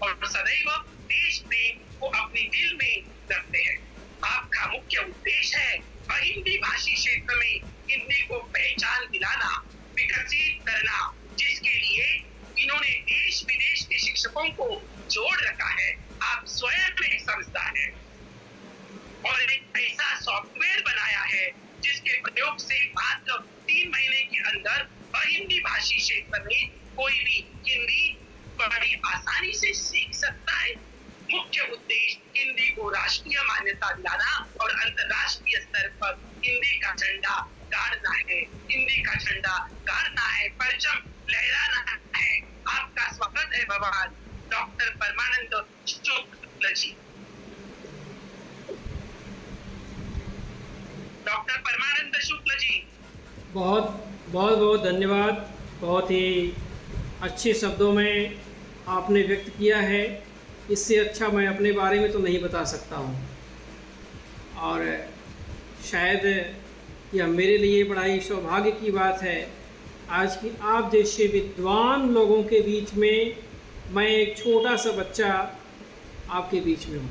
और सदैव देश प्रेम को अपने दिल में रखते हैं। आपका मुख्य उद्देश्य है हिंदी भाषी क्षेत्र में हिंदी को पहचान दिलाना, विकसित करना, जिसके लिए इन्होंने देश विदेश के शिक्षकों को जोड़ रखा है। आप स्वयं एक संस्था है और एक ऐसा सॉफ्टवेयर बनाया है जिसके प्रयोग से मात्र 3 महीने के अंदर हिंदी भाषी क्षेत्र में कोई भी हिंदी बड़ी आसानी से सीख सकता है। मुख्य उद्देश्य हिंदी को राष्ट्रीय मान्यता दिलाना और अंतर्राष्ट्रीय स्तर पर हिंदी का झंडा गाड़ना है, हिंदी का झंडा गाड़ना है, परचम लहराना है। आपका स्वागत है भगवान डॉक्टर परमानंद शुक्ल जी। डॉक्टर परमानंद शुक्ल जी, बहुत बहुत धन्यवाद। बहुत ही अच्छे शब्दों में आपने व्यक्त किया है। इससे अच्छा मैं अपने बारे में तो नहीं बता सकता हूँ, और शायद यह मेरे लिए बड़ा ही सौभाग्य की बात है आज की आप जैसे विद्वान लोगों के बीच में मैं एक छोटा सा बच्चा आपके बीच में हूँ।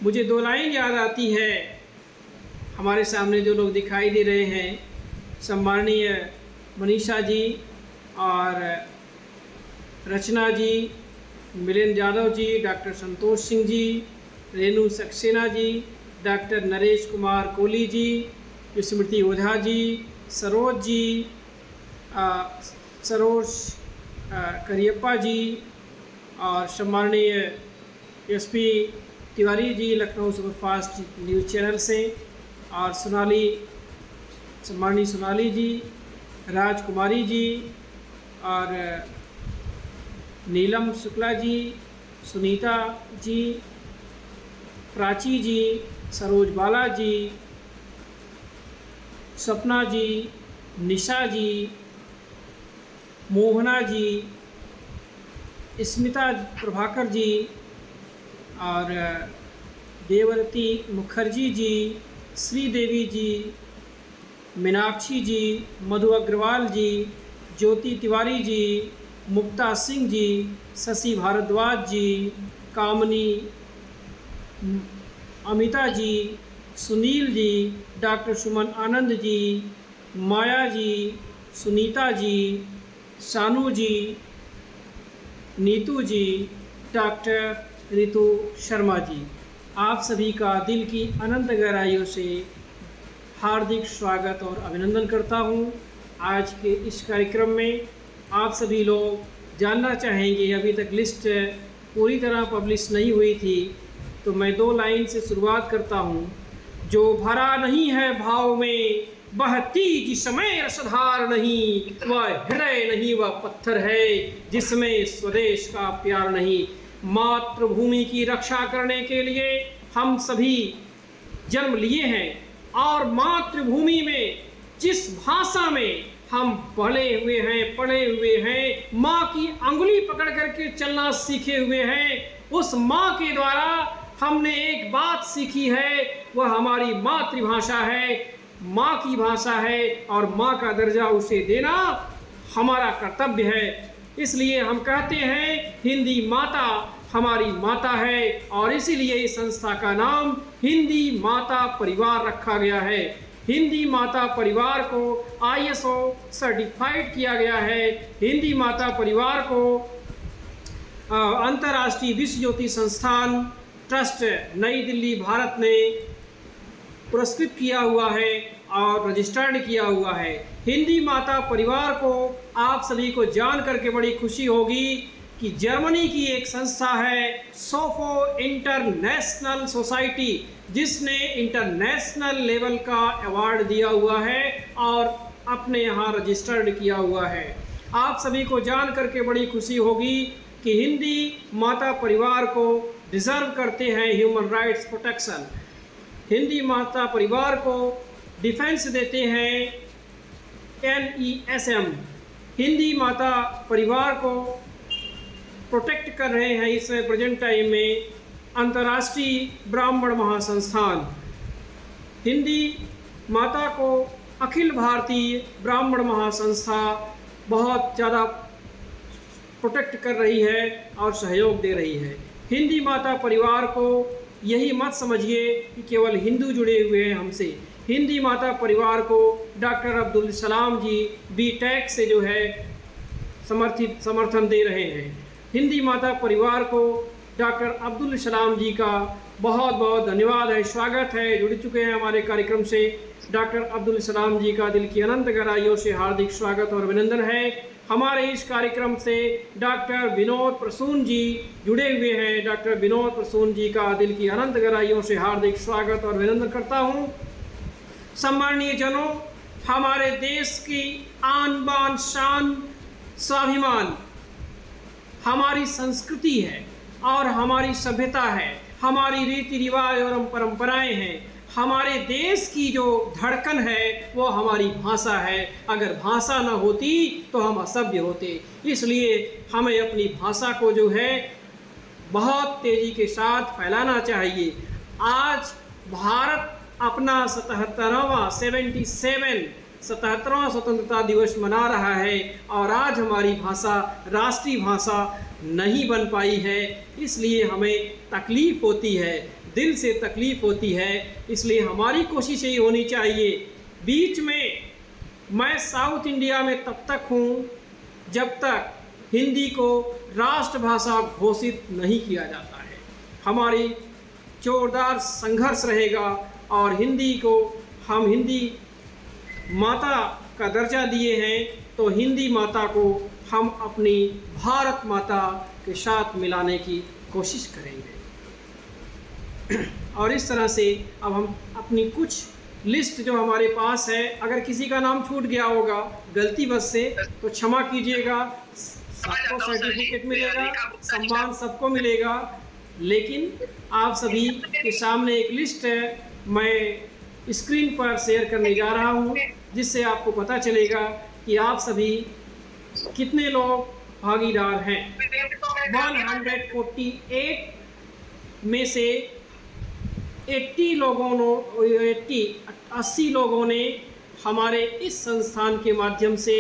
मुझे 2 लाइन याद आती है। हमारे सामने जो लोग दिखाई दे रहे हैं, सम्माननीय मनीषा जी और रचना जी, मिलिंद यादव जी, डॉक्टर संतोष सिंह जी, रेणु सक्सेना जी, डॉक्टर नरेश कुमार कोहली जी, स्मृति ओझा जी, सरोज जी, सरोज करियप्पा जी, और सम्माननीय SP Tiwari ji Lucknow superfast news channel से, और सम्माननीय सोनाली जी, राजकुमारी जी, और नीलम शुक्ला जी, सुनीता जी, प्राची जी, सरोज बाला जी, सपना जी, निशा जी, मोहना जी, स्मिता प्रभाकर जी, और देवरती मुखर्जी जी, श्रीदेवी जी, मीनाक्षी जी, मधु अग्रवाल जी, ज्योति तिवारी जी, मुक्ता सिंह जी, शशि भारद्वाज जी, कामनी, अमिता जी, सुनील जी, डॉक्टर सुमन आनंद जी, माया जी, सुनीता जी, शानू जी, नीतू जी, डॉक्टर रितु शर्मा जी, आप सभी का दिल की अनंत गहराइयों से हार्दिक स्वागत और अभिनंदन करता हूं। आज के इस कार्यक्रम में आप सभी लोग जानना चाहेंगे, अभी तक लिस्ट पूरी तरह पब्लिश नहीं हुई थी, तो मैं 2 लाइन से शुरुआत करता हूँ। जो भरा नहीं है भाव में, बहती जिसमें रसधार नहीं, वह हृदय नहीं वह पत्थर है जिसमें स्वदेश का प्यार नहीं। मातृभूमि की रक्षा करने के लिए हम सभी जन्म लिए हैं, और मातृभूमि में जिस भाषा में हम पढ़े हुए हैं, पढ़े हुए हैं, माँ की अंगुली पकड़ करके चलना सीखे हुए हैं, उस माँ के द्वारा हमने एक बात सीखी है, वह हमारी मातृभाषा है, माँ की भाषा है, और माँ का दर्जा उसे देना हमारा कर्तव्य है। इसलिए हम कहते हैं हिंदी माता हमारी माता है, और इसीलिए इस संस्था का नाम हिंदी माता परिवार रखा गया है। हिंदी माता परिवार को ISO सर्टिफाइड किया गया है। हिंदी माता परिवार को अंतर्राष्ट्रीय विश्व ज्योति संस्थान ट्रस्ट नई दिल्ली भारत ने पुरस्कृत किया हुआ है और रजिस्टर्ड किया हुआ है। हिंदी माता परिवार को आप सभी को जान करके बड़ी खुशी होगी कि जर्मनी की एक संस्था है सोफो इंटरनेशनल सोसाइटी, जिसने इंटरनेशनल लेवल का अवार्ड दिया हुआ है और अपने यहाँ रजिस्टर्ड किया हुआ है। आप सभी को जान करके बड़ी खुशी होगी कि हिंदी माता परिवार को डिज़र्व करते हैं ह्यूमन राइट्स प्रोटेक्शन। हिंदी माता परिवार को डिफेंस देते हैं NESM। हिंदी माता परिवार को प्रोटेक्ट कर रहे हैं इस प्रेजेंट टाइम में अंतर्राष्ट्रीय ब्राह्मण महासंस्थान। हिंदी माता को अखिल भारतीय ब्राह्मण महासंस्था बहुत ज़्यादा प्रोटेक्ट कर रही है और सहयोग दे रही है। हिंदी माता परिवार को यही मत समझिए कि केवल हिंदू जुड़े हुए हैं हमसे। हिंदी माता परिवार को डॉक्टर अब्दुल सलाम जी बीटेक से जो है समर्थन दे रहे हैं। हिंदी माता परिवार को डॉक्टर अब्दुल सलाम जी का बहुत बहुत धन्यवाद है, स्वागत है, जुड़ चुके हैं हमारे कार्यक्रम से। डॉक्टर अब्दुल सलाम जी का दिल की अनंत गहराइयों से हार्दिक स्वागत और अभिनंदन है। हमारे इस कार्यक्रम से डॉक्टर विनोद प्रसून जी जुड़े हुए हैं। डॉक्टर विनोद प्रसून जी का दिल की अनंत गहराइयों से हार्दिक स्वागत और अभिनंदन करता हूँ। सम्माननीय जनों, हमारे देश की आन बान शान स्वाभिमान हमारी संस्कृति है और हमारी सभ्यता है, हमारी रीति रिवाज और परंपराएं हैं। हमारे देश की जो धड़कन है वो हमारी भाषा है। अगर भाषा न होती तो हम असभ्य होते। इसलिए हमें अपनी भाषा को जो है बहुत तेज़ी के साथ फैलाना चाहिए। आज भारत अपना 77वां स्वतंत्रता दिवस मना रहा है और आज हमारी भाषा राष्ट्रीय भाषा नहीं बन पाई है। इसलिए हमें तकलीफ़ होती है, दिल से तकलीफ़ होती है। इसलिए हमारी कोशिश यही होनी चाहिए। बीच में मैं साउथ इंडिया में तब तक हूँ जब तक हिंदी को राष्ट्रभाषा घोषित नहीं किया जाता है। हमारी जोरदार संघर्ष रहेगा और हिंदी को हम हिंदी माता का दर्जा दिए हैं तो हिंदी माता को हम अपनी भारत माता के साथ मिलाने की कोशिश करेंगे। और इस तरह से अब हम अपनी कुछ लिस्ट जो हमारे पास है, अगर किसी का नाम छूट गया होगा गलती बस से तो क्षमा कीजिएगा। सबको सर्टिफिकेट मिलेगा, सम्मान सबको मिलेगा, लेकिन आप सभी के सामने एक लिस्ट है, मैं स्क्रीन पर शेयर करने जा रहा हूँ, जिससे आपको पता चलेगा कि आप सभी कितने लोग भागीदार हैं। 148 में से 80 लोगों ने हमारे इस संस्थान के माध्यम से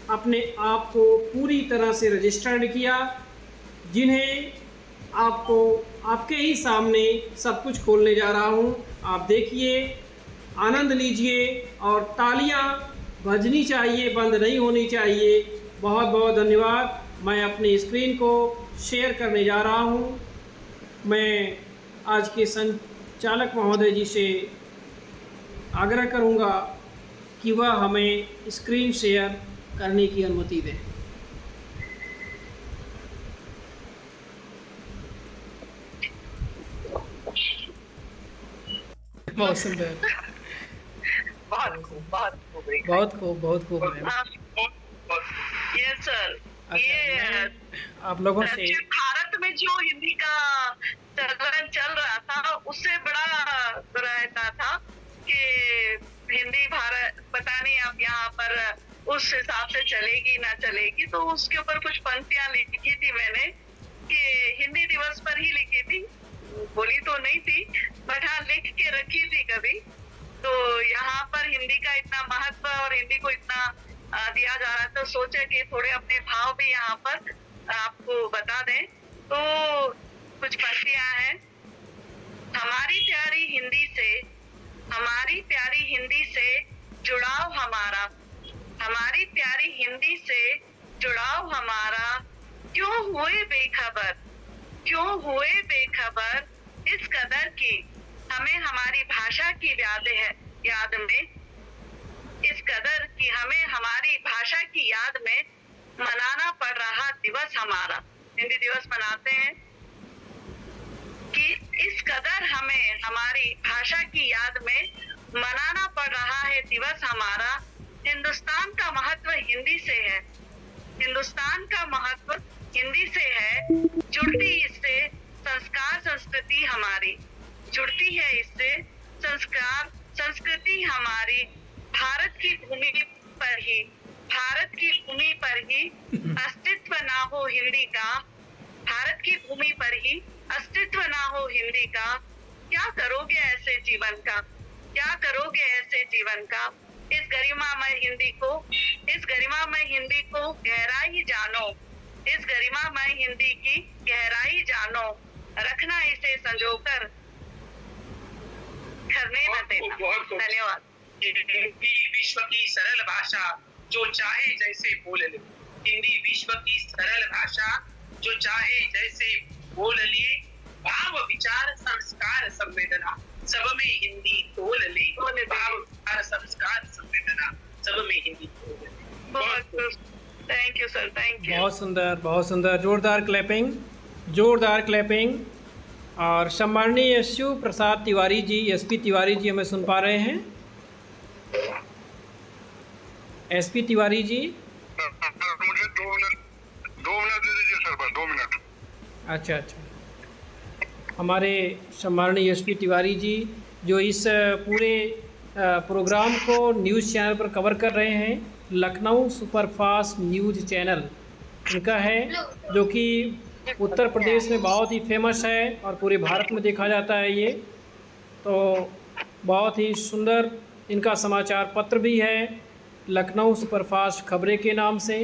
अपने आप को पूरी तरह से रजिस्टर्ड किया, जिन्हें आपको आपके ही सामने सब कुछ खोलने जा रहा हूँ। आप देखिए, आनंद लीजिए और तालियां बजनी चाहिए, बंद नहीं होनी चाहिए। बहुत बहुत धन्यवाद। मैं अपनी स्क्रीन को शेयर करने जा रहा हूँ। मैं आज के संचालक महोदय जी से आग्रह करूँगा कि वह हमें स्क्रीन शेयर करने की अनुमति दें। बहुत सुंदर, बहुत खूब यस सर। ये आप लोगों से भारत में जो हिंदी का चलन चल रहा था उससे बड़ा रहता था कि हिंदी भारत पता नहीं अब यहाँ पर उस हिसाब से चलेगी ना चलेगी, तो उसके ऊपर कुछ पंक्तियां लिखी थी मैंने कि हिंदी दिवस पर ही लिखी थी, बोली तो नहीं थी बट हाँ लिख के रखी थी कभी। तो यहाँ पर हिंदी का इतना महत्व और हिंदी को इतना दिया जा रहा है, तो सोचा कि थोड़े अपने भाव भी यहाँ पर आपको बता दें। तो कुछ पंक्तियां हैं। हमारी प्यारी हिंदी से जुड़ाव हमारा, हमारी प्यारी हिंदी से जुड़ाव हमारा, क्यों हुए बेखबर इस कदर की हमें हमारी भाषा की याद में, इस कदर की हमें हमारी भाषा की याद में मनाना पड़ रहा दिवस हमारा। हिंदी दिवस मनाते हैं कि इस कदर हमें हमारी भाषा की याद में मनाना पड़ रहा है दिवस हमारा। हिंदुस्तान का महत्व हिंदी से है, हिंदुस्तान का महत्व हिंदी से है, जुड़ती इससे संस्कार संस्कृति हमारी, जुड़ती है इससे संस्कार संस्कृति हमारी। भारत की भूमि पर ही अस्तित्व ना हो हिंदी का, भारत की भूमि पर ही अस्तित्व ना हो हिंदी का, क्या करोगे ऐसे जीवन का, क्या करोगे ऐसे जीवन का। इस गरिमामय हिंदी को गहराई जानो, इस गरिमामय हिंदी की गहराई जानो, रखना इसे संजोकर, करने न देना। धन्यवाद। हिंदी विश्व की सरल भाषा, जो चाहे जैसे बोल ले। हिंदी विश्व की सरल भाषा, जो चाहे जैसे बोल लिए। भाव विचार संस्कार संवेदना, सब में हिंदी तोल ले। भाव विचार संस्कार संवेदना, सब में हिंदी तोल ले। बहुत thank you sir, thank you. बहुत सुंदर, बहुत सुंदर, जोरदार क्लैपिंग, जोरदार क्लैपिंग। और सम्माननीय यशु प्रसाद तिवारी जी, एसपी तिवारी जी हमें सुन पा रहे हैं? एसपी तिवारी जी, मुझे 2 मिनट दे दीजिए सर, बस 2 मिनट। अच्छा अच्छा। हमारे सम्माननीय एसपी तिवारी जी जो इस पूरे प्रोग्राम को न्यूज़ चैनल पर कवर कर रहे हैं, लखनऊ सुपरफास्ट न्यूज़ चैनल इनका है, जो कि उत्तर प्रदेश में बहुत ही फेमस है और पूरे भारत में देखा जाता है ये। तो बहुत ही सुंदर इनका समाचार पत्र भी है, लखनऊ सुपरफास्ट खबरें के नाम से।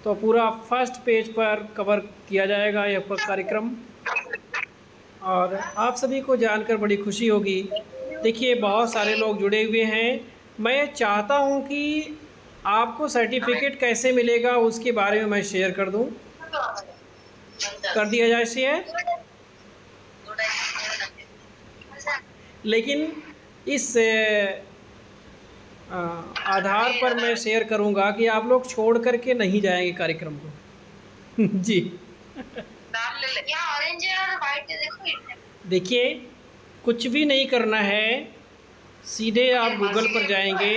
तो पूरा फर्स्ट पेज पर कवर किया जाएगा यह कार्यक्रम, और आप सभी को जानकर बड़ी खुशी होगी। देखिए बहुत सारे लोग जुड़े हुए हैं। मैं चाहता हूं कि आपको सर्टिफिकेट कैसे मिलेगा उसके बारे में मैं शेयर कर दूं। कर दिया जाए शेयर, लेकिन इस आधार पर मैं शेयर करूंगा कि आप लोग छोड़ करके नहीं जाएंगे कार्यक्रम को। जी ऑरेंज और व्हाइट देखो। देखिए कुछ भी नहीं करना है, सीधे आप गूगल पर जाएंगे,